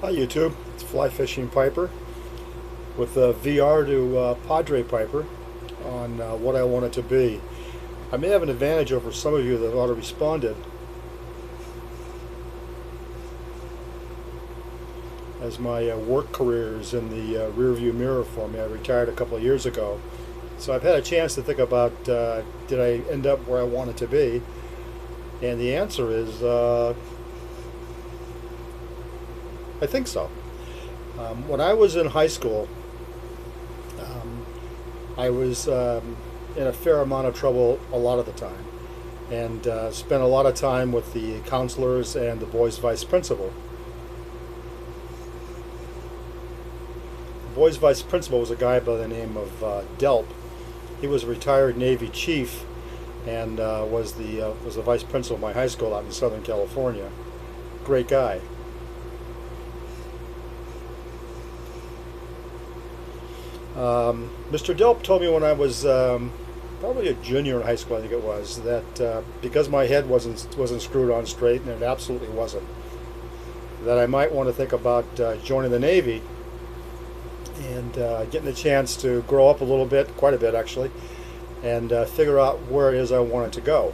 Hi YouTube, it's Fly Fishing Piper with the VR to Padre Piper on what I want it to be. I may have an advantage over some of you that have already responded, as my work career is in the rearview mirror for me. I retired a couple of years ago, so I've had a chance to think about did I end up where I wanted to be, and the answer is I think so. When I was in high school, um, I was in a fair amount of trouble a lot of the time, and spent a lot of time with the counselors and the boys' vice principal. The boys' vice principal was a guy by the name of Delp. He was a retired Navy chief and was the vice principal of my high school out in Southern California. Great guy. Mr. Delp told me when I was probably a junior in high school, I think it was, that because my head wasn't screwed on straight, and it absolutely wasn't, that I might want to think about joining the Navy and getting a chance to grow up a little bit, quite a bit actually, and figure out where it is I wanted to go.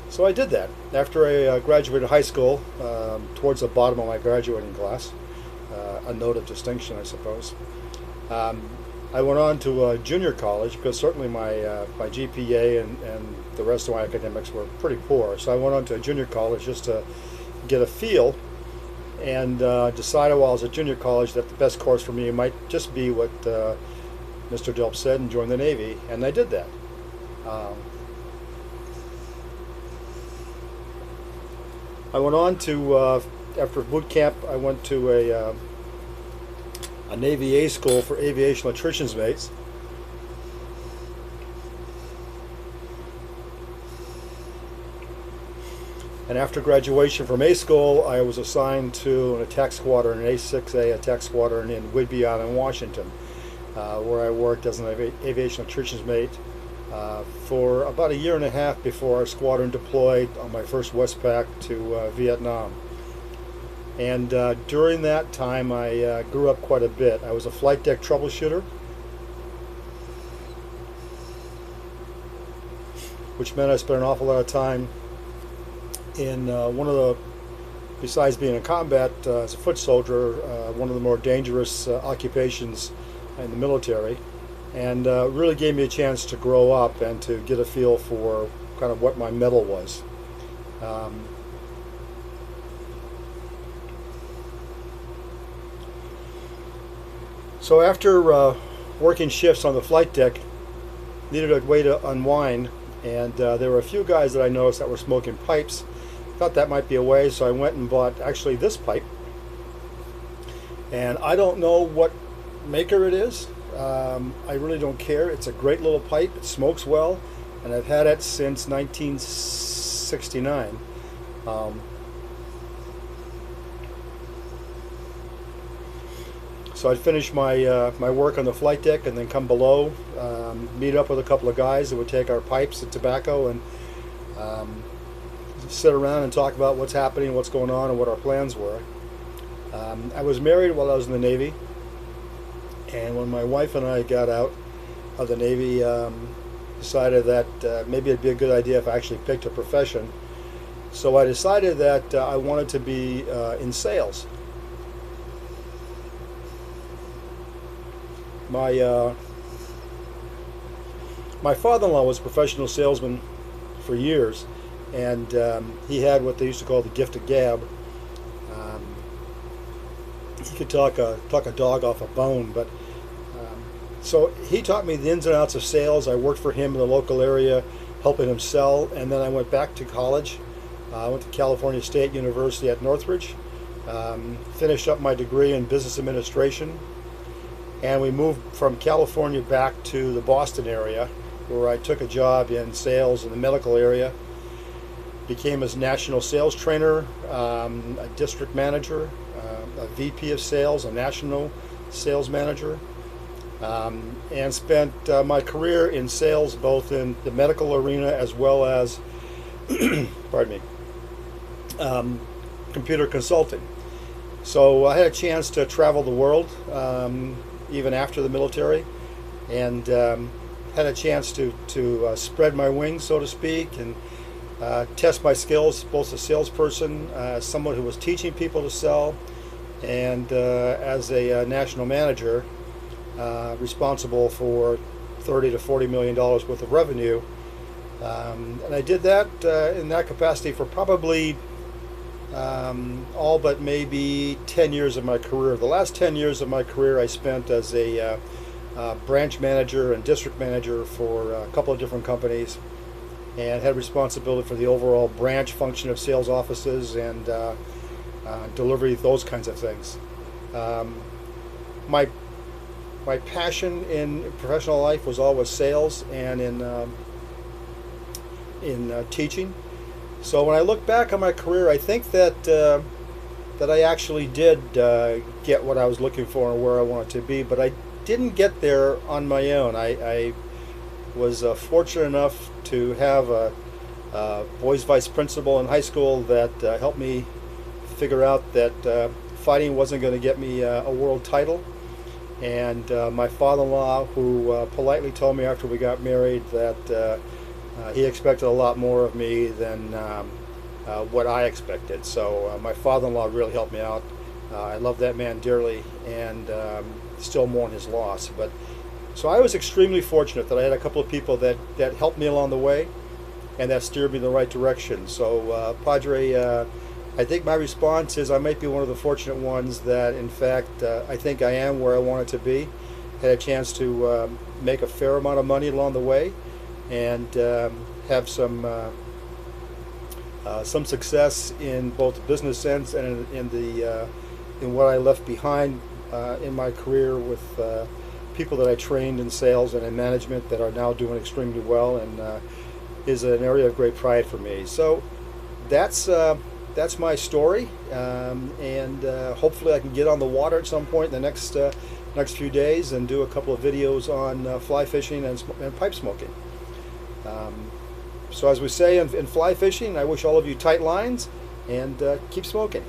So I did that. After I graduated high school, towards the bottom of my graduating class, a note of distinction, I suppose. Um, I went on to junior college because certainly my GPA and the rest of my academics were pretty poor. So I went on to junior college just to get a feel, and decided while I was at junior college that the best course for me might just be what Mr. Delp said, and join the Navy, and I did that. Um, I went on to, after boot camp, I went to a Navy A school for aviation electricians mates. And after graduation from A school, I was assigned to an attack squadron, an A6A attack squadron in Whidbey Island, Washington, where I worked as an aviation electricians mate for about a year and a half before our squadron deployed on my first Westpac to Vietnam. And during that time, I grew up quite a bit. I was a flight deck troubleshooter, which meant I spent an awful lot of time in one of the, besides being in combat as a foot soldier, one of the more dangerous occupations in the military, and really gave me a chance to grow up and to get a feel for kind of what my mettle was. So after working shifts on the flight deck, needed a way to unwind, and there were a few guys that I noticed that were smoking pipes. Thought that might be a way, so I went and bought actually this pipe, and I don't know what maker it is. I really don't care. It's a great little pipe. It smokes well, and I've had it since 1969. So I'd finish my work on the flight deck and then come below, meet up with a couple of guys that would take our pipes and tobacco and sit around and talk about what's happening, what's going on, and what our plans were. I was married while I was in the Navy, and when my wife and I got out of the Navy, decided that maybe it'd be a good idea if I actually picked a profession. So I decided that I wanted to be in sales. My father-in-law was a professional salesman for years, and he had what they used to call the gift of gab. He could talk a dog off a bone, but so he taught me the ins and outs of sales. I worked for him in the local area, helping him sell, and then I went back to college. I went to California State University at Northridge, finished up my degree in business administration, and we moved from California back to the Boston area, where I took a job in sales in the medical area, became a national sales trainer, a district manager, a VP of sales, a national sales manager, and spent my career in sales both in the medical arena as well as pardon me, computer consulting. So I had a chance to travel the world, even after the military, and had a chance to spread my wings, so to speak, and test my skills, both as a salesperson, someone who was teaching people to sell, and as a national manager, responsible for $30 to $40 million worth of revenue. And I did that in that capacity for probably all but maybe 10 years of my career. The last 10 years of my career I spent as a branch manager and district manager for a couple of different companies, and had responsibility for the overall branch function of sales offices and delivery, those kinds of things. My passion in professional life was always sales and in teaching. So when I look back on my career, I think that that I actually did get what I was looking for and where I wanted to be, but I didn't get there on my own. I was fortunate enough to have a boys vice principal in high school that helped me figure out that fighting wasn't going to get me a world title. And my father-in-law, who politely told me after we got married that he expected a lot more of me than what I expected. So my father-in-law really helped me out. I love that man dearly, and still mourn his loss. But so I was extremely fortunate that I had a couple of people that helped me along the way and that steered me in the right direction. So Padre, I think my response is I might be one of the fortunate ones that, in fact, I think I am where I wanted to be. Had a chance to make a fair amount of money along the way, and have some success in both the business sense and in what I left behind in my career with people that I trained in sales and in management that are now doing extremely well, and is an area of great pride for me. So that's my story, and hopefully I can get on the water at some point in the next few days and do a couple of videos on fly fishing and pipe smoking. So as we say in fly fishing, I wish all of you tight lines and keep smoking.